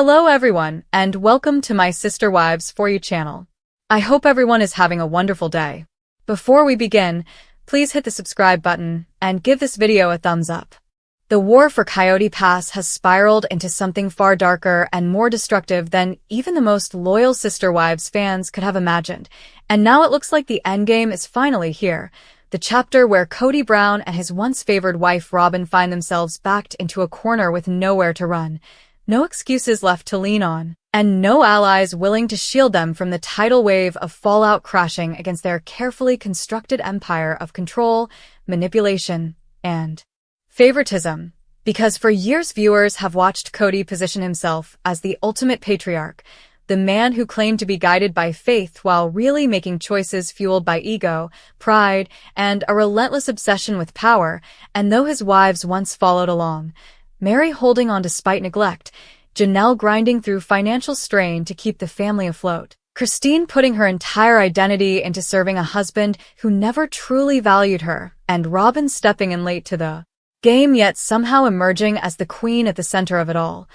Hello everyone, and welcome to my Sister Wives For You channel. I hope everyone is having a wonderful day. Before we begin, please hit the subscribe button and give this video a thumbs up. The war for Coyote Pass has spiraled into something far darker and more destructive than even the most loyal Sister Wives fans could have imagined, and now it looks like the endgame is finally here. The chapter where Kody Brown and his once favored wife Robyn find themselves backed into a corner with nowhere to run, no excuses left to lean on, and no allies willing to shield them from the tidal wave of fallout crashing against their carefully constructed empire of control, manipulation, and favoritism. Because for years viewers have watched Kody position himself as the ultimate patriarch, the man who claimed to be guided by faith while really making choices fueled by ego, pride, and a relentless obsession with power, and though his wives once followed along, Mary holding on despite neglect, Jeanelle grinding through financial strain to keep the family afloat, Christine putting her entire identity into serving a husband who never truly valued her, and Robyn stepping in late to the game yet somehow emerging as the queen at the center of it all.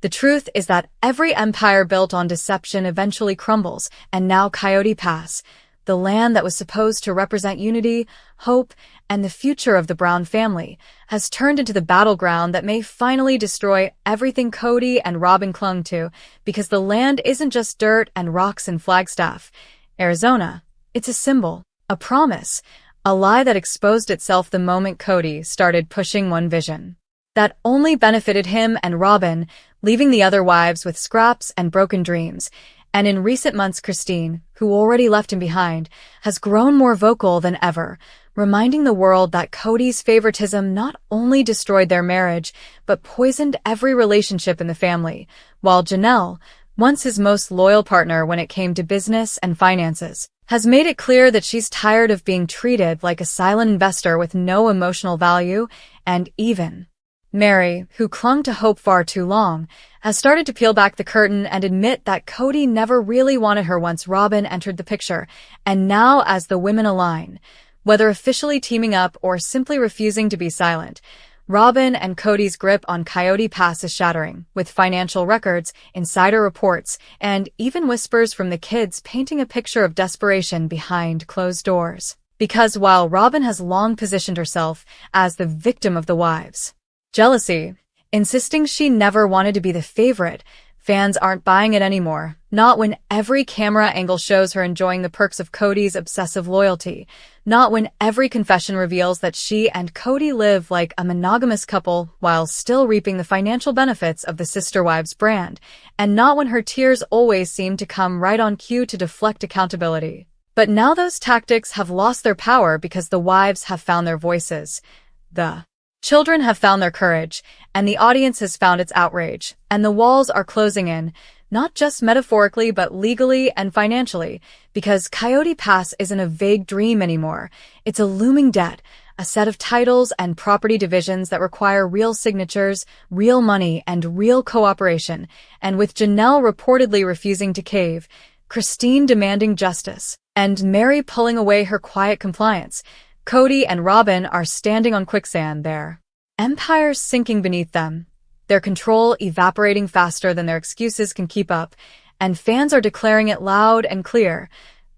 The truth is that every empire built on deception eventually crumbles, and now Coyote Pass, the land that was supposed to represent unity, hope, and the future of the Brown family, has turned into the battleground that may finally destroy everything Kody and Robyn clung to, because the land isn't just dirt and rocks and Flagstaff, Arizona. It's a symbol, a promise, a lie that exposed itself the moment Kody started pushing one vision that only benefited him and Robyn, leaving the other wives with scraps and broken dreams. And in recent months, Christine, who already left him behind, has grown more vocal than ever, reminding the world that Kody's favoritism not only destroyed their marriage, but poisoned every relationship in the family, while Jeanelle, once his most loyal partner when it came to business and finances, has made it clear that she's tired of being treated like a silent investor with no emotional value, and even Mary, who clung to hope far too long, has started to peel back the curtain and admit that Kody never really wanted her once Robyn entered the picture, and now as the women align, whether officially teaming up or simply refusing to be silent, Robyn and Kody's grip on Coyote Pass is shattering, with financial records, insider reports, and even whispers from the kids painting a picture of desperation behind closed doors. Because while Robyn has long positioned herself as the victim of the wives' jealousy, insisting she never wanted to be the favorite, fans aren't buying it anymore, not when every camera angle shows her enjoying the perks of Kody's obsessive loyalty, not when every confession reveals that she and Kody live like a monogamous couple while still reaping the financial benefits of the Sister Wives brand, and not when her tears always seem to come right on cue to deflect accountability. But now those tactics have lost their power because the wives have found their voices. The children have found their courage, and the audience has found its outrage, and the walls are closing in, not just metaphorically but legally and financially, because Coyote Pass isn't a vague dream anymore. It's a looming debt, a set of titles and property divisions that require real signatures, real money, and real cooperation, and with Jeanelle reportedly refusing to cave, Christine demanding justice, and Mary pulling away her quiet compliance, Kody and Robyn are standing on quicksand, their empires sinking beneath them, their control evaporating faster than their excuses can keep up, and fans are declaring it loud and clear.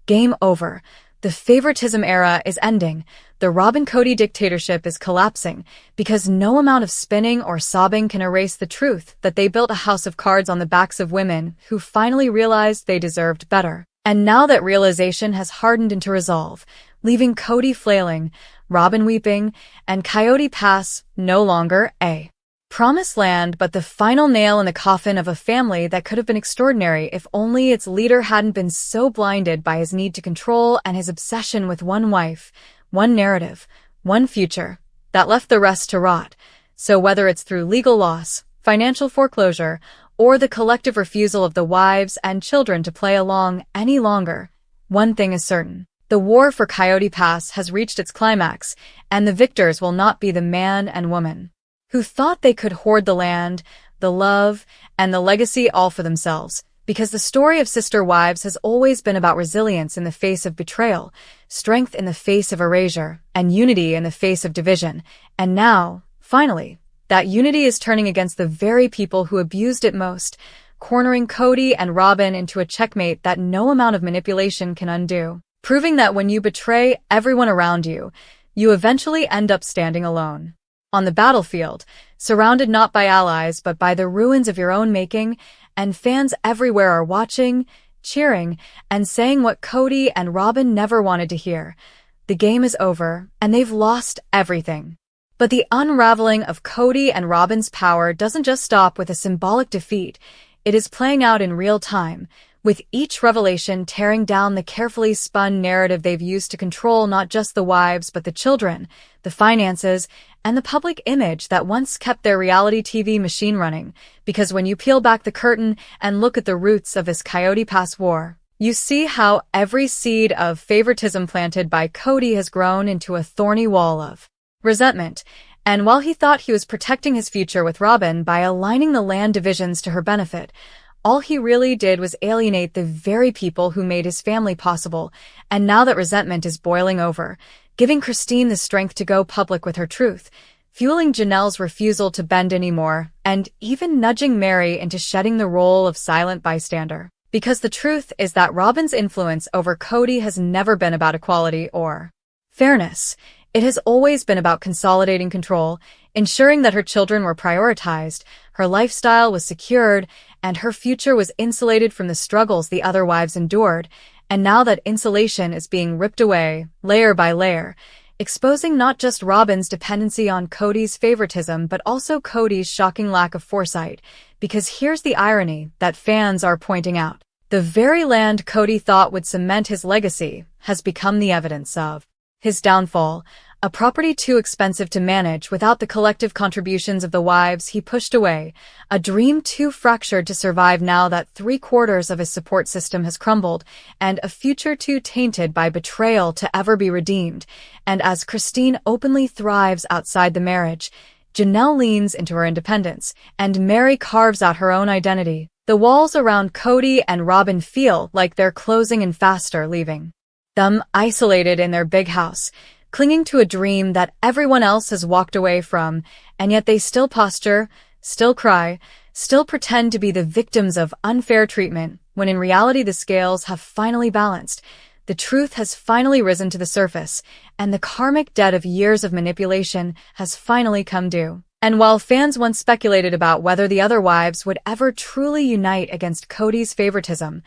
Game over. The favoritism era is ending. The Robyn-Kody dictatorship is collapsing, because no amount of spinning or sobbing can erase the truth that they built a house of cards on the backs of women who finally realized they deserved better. And now that realization has hardened into resolve, leaving Kody flailing, Robyn weeping, and Coyote Pass no longer a promised land but the final nail in the coffin of a family that could have been extraordinary if only its leader hadn't been so blinded by his need to control and his obsession with one wife, one narrative, one future, that left the rest to rot. So whether it's through legal loss, financial foreclosure, or the collective refusal of the wives and children to play along any longer, one thing is certain. The war for Coyote Pass has reached its climax, and the victors will not be the man and woman who thought they could hoard the land, the love, and the legacy all for themselves, because the story of Sister Wives has always been about resilience in the face of betrayal, strength in the face of erasure, and unity in the face of division. And now, finally, that unity is turning against the very people who abused it most. cornering Kody and ROBYN into a checkmate that no amount of manipulation can undo, proving that when you betray everyone around you, you eventually end up standing alone. On the battlefield, surrounded not by allies but by the ruins of your own making, and fans everywhere are watching, cheering, and saying what Kody and ROBYN never wanted to hear. The game is over, and they've lost everything. But the unraveling of Kody and ROBYN's power doesn't just stop with a symbolic defeat. It is playing out in real time, with each revelation tearing down the carefully spun narrative they've used to control not just the wives but the children, the finances, and the public image that once kept their reality TV machine running. Because when you peel back the curtain and look at the roots of this Coyote Pass war, you see how every seed of favoritism planted by Kody has grown into a thorny wall of resentment. And while he thought he was protecting his future with ROBYN by aligning the land divisions to her benefit, all he really did was alienate the very people who made his family possible. And now that resentment is boiling over, giving Christine the strength to go public with her truth, fueling Jeanelle's refusal to bend anymore, and even nudging Mary into shedding the role of silent bystander. Because the truth is that ROBYN's influence over Kody has never been about equality or fairness. It has always been about consolidating control, ensuring that her children were prioritized, her lifestyle was secured, and her future was insulated from the struggles the other wives endured. And now that insulation is being ripped away, layer by layer, exposing not just ROBYN's dependency on Kody's favoritism but also Kody's shocking lack of foresight. Because here's the irony that fans are pointing out. The very land Kody thought would cement his legacy has become the evidence of his downfall, a property too expensive to manage without the collective contributions of the wives he pushed away, a dream too fractured to survive now that 3/4 of his support system has crumbled, and a future too tainted by betrayal to ever be redeemed. And as Christine openly thrives outside the marriage, Jeanelle leans into her independence, and Mary carves out her own identity. The walls around Kody and ROBYN feel like they're closing in faster, leaving them isolated in their big house, clinging to a dream that everyone else has walked away from, and yet they still posture, still cry, still pretend to be the victims of unfair treatment, when in reality the scales have finally balanced. The truth has finally risen to the surface, and the karmic debt of years of manipulation has finally come due. And while fans once speculated about whether the other wives would ever truly unite against Kody's favoritism,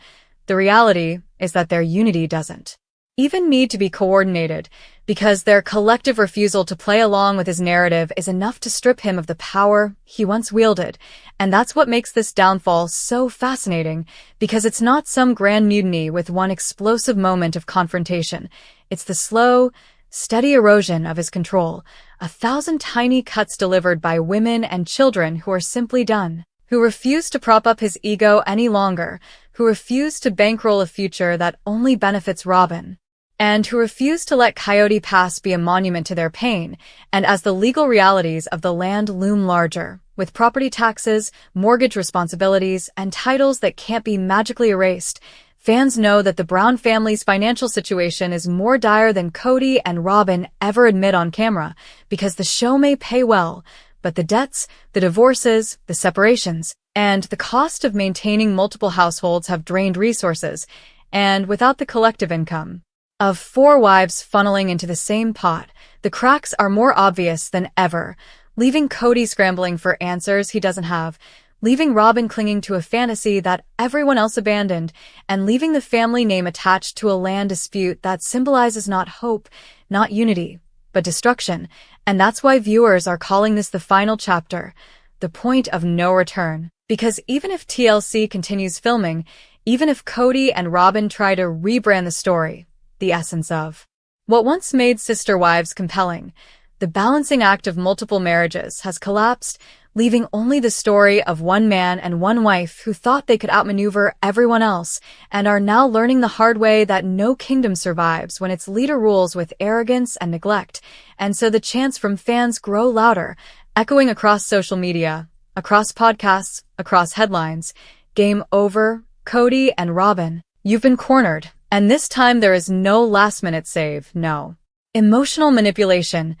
the reality is that their unity doesn't even need to be coordinated, because their collective refusal to play along with his narrative is enough to strip him of the power he once wielded. And that's what makes this downfall so fascinating, because it's not some grand mutiny with one explosive moment of confrontation. It's the slow, steady erosion of his control, 1,000 tiny cuts delivered by women and children who are simply done, who refuse to prop up his ego any longer, who refuse to bankroll a future that only benefits ROBYN, and who refuse to let Coyote Pass be a monument to their pain. And as the legal realities of the land loom larger, with property taxes, mortgage responsibilities, and titles that can't be magically erased, fans know that the Brown family's financial situation is more dire than Kody and ROBYN ever admit on camera. Because the show may pay well, but the debts, the divorces, the separations, and the cost of maintaining multiple households have drained resources. And without the collective income of 4 wives funneling into the same pot, the cracks are more obvious than ever, leaving Kody scrambling for answers he doesn't have, leaving ROBYN clinging to a fantasy that everyone else abandoned, and leaving the family name attached to a land dispute that symbolizes not hope, not unity, but destruction. And that's why viewers are calling this the final chapter, the point of no return. Because even if TLC continues filming, even if Kody and ROBYN try to rebrand the story, the essence of what once made Sister Wives compelling, the balancing act of multiple marriages, has collapsed, leaving only the story of one man and one wife who thought they could outmaneuver everyone else, and are now learning the hard way that no kingdom survives when its leader rules with arrogance and neglect. And so the chants from fans grow louder, echoing across social media, across podcasts, across headlines. Game over, Kody and ROBYN. You've been cornered. And this time there is no last-minute save, no emotional manipulation,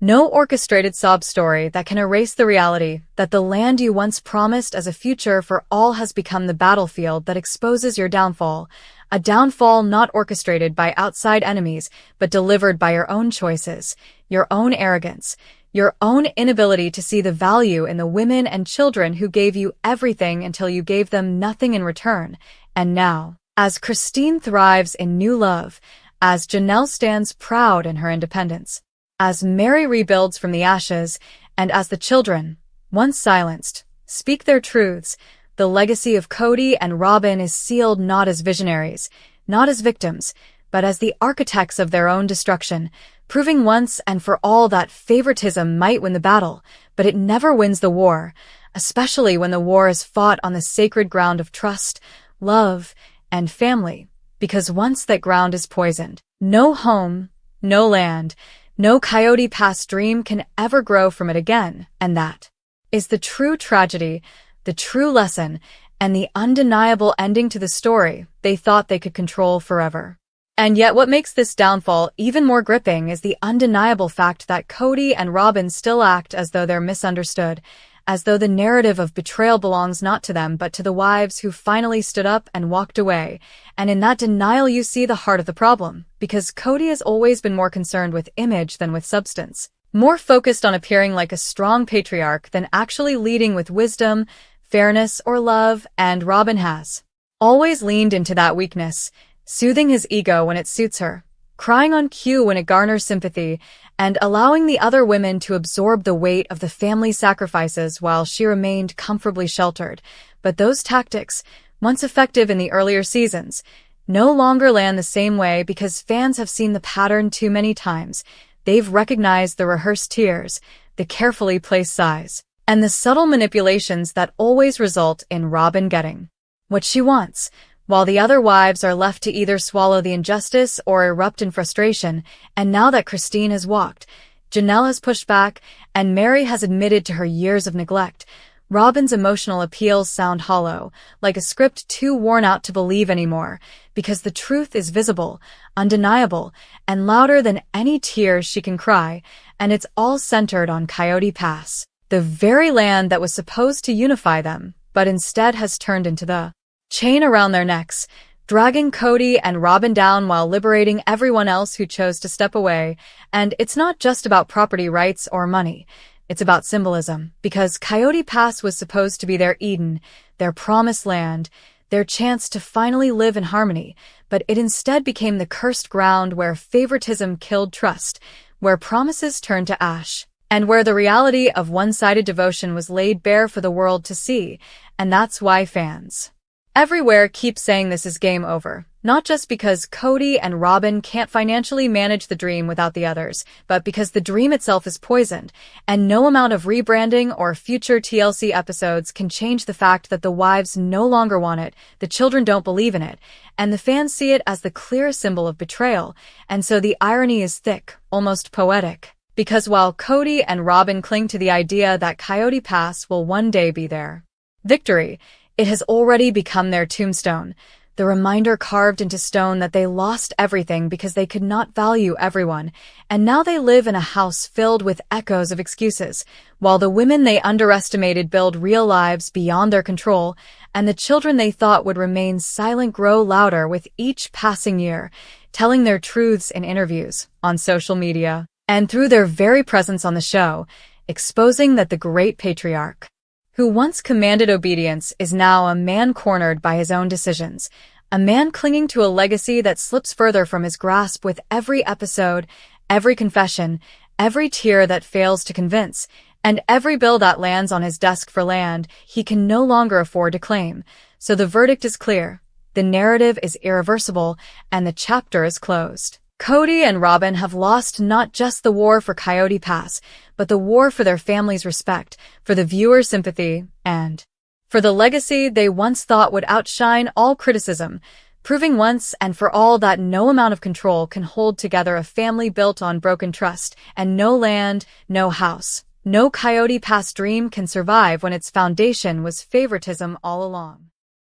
No orchestrated sob story that can erase the reality that the land you once promised as a future for all has become the battlefield that exposes your downfall. A downfall not orchestrated by outside enemies, but delivered by your own choices, your own arrogance, your own inability to see the value in the women and children who gave you everything until you gave them nothing in return. And now, as Christine thrives in new love, as Jeanelle stands proud in her independence, as Mary rebuilds from the ashes, and as the children, once silenced, speak their truths, the legacy of Kody and ROBYN is sealed not as visionaries, not as victims, but as the architects of their own destruction, proving once and for all that favoritism might win the battle, but it never wins the war, especially when the war is fought on the sacred ground of trust, love, and family, because once that ground is poisoned, no home, no land, no Coyote Pass dream can ever grow from it again, and that is the true tragedy, the true lesson, and the undeniable ending to the story they thought they could control forever. And yet what makes this downfall even more gripping is the undeniable fact that Kody and ROBYN still act as though they're misunderstood, as though the narrative of betrayal belongs not to them but to the wives who finally stood up and walked away. And in that denial you see the heart of the problem, because Kody has always been more concerned with image than with substance, more focused on appearing like a strong patriarch than actually leading with wisdom, fairness, or love, and ROBYN has always leaned into that weakness, soothing his ego when it suits her, crying on cue when it garners sympathy, and allowing the other women to absorb the weight of the family sacrifices while she remained comfortably sheltered. But those tactics, once effective in the earlier seasons, no longer land the same way because fans have seen the pattern too many times. They've recognized the rehearsed tears, the carefully placed sighs, and the subtle manipulations that always result in ROBYN getting what she wants, while the other wives are left to either swallow the injustice or erupt in frustration. And now that Christine has walked, Jeanelle has pushed back, and Mary has admitted to her years of neglect, ROBYN's emotional appeals sound hollow, like a script too worn out to believe anymore, because the truth is visible, undeniable, and louder than any tears she can cry, and it's all centered on Coyote Pass, the very land that was supposed to unify them, but instead has turned into the chain around their necks, dragging Kody and ROBYN down while liberating everyone else who chose to step away. And it's not just about property rights or money. It's about symbolism, because Coyote Pass was supposed to be their Eden, their promised land, their chance to finally live in harmony, but it instead became the cursed ground where favoritism killed trust, where promises turned to ash, and where the reality of one-sided devotion was laid bare for the world to see. And that's why fans everywhere keep saying this is game over, not just because Kody and ROBYN can't financially manage the dream without the others, but because the dream itself is poisoned, and no amount of rebranding or future TLC episodes can change the fact that the wives no longer want it, the children don't believe in it, and the fans see it as the clear symbol of betrayal. And so the irony is thick, almost poetic, because while Kody and ROBYN cling to the idea that Coyote Pass will one day be their victory, it has already become their tombstone, the reminder carved into stone that they lost everything because they could not value everyone, and now they live in a house filled with echoes of excuses, while the women they underestimated build real lives beyond their control, and the children they thought would remain silent grow louder with each passing year, telling their truths in interviews, on social media, and through their very presence on the show, exposing that the great patriarch, who once commanded obedience, is now a man cornered by his own decisions, a man clinging to a legacy that slips further from his grasp with every episode, every confession, every tear that fails to convince, and every bill that lands on his desk for land he can no longer afford to claim. So the verdict is clear, the narrative is irreversible, and the chapter is closed. Kody and ROBYN have lost not just the war for Coyote Pass, but the war for their family's respect, for the viewer's sympathy, and for the legacy they once thought would outshine all criticism, proving once and for all that no amount of control can hold together a family built on broken trust, and no land, no house, no Coyote Pass dream can survive when its foundation was favoritism all along.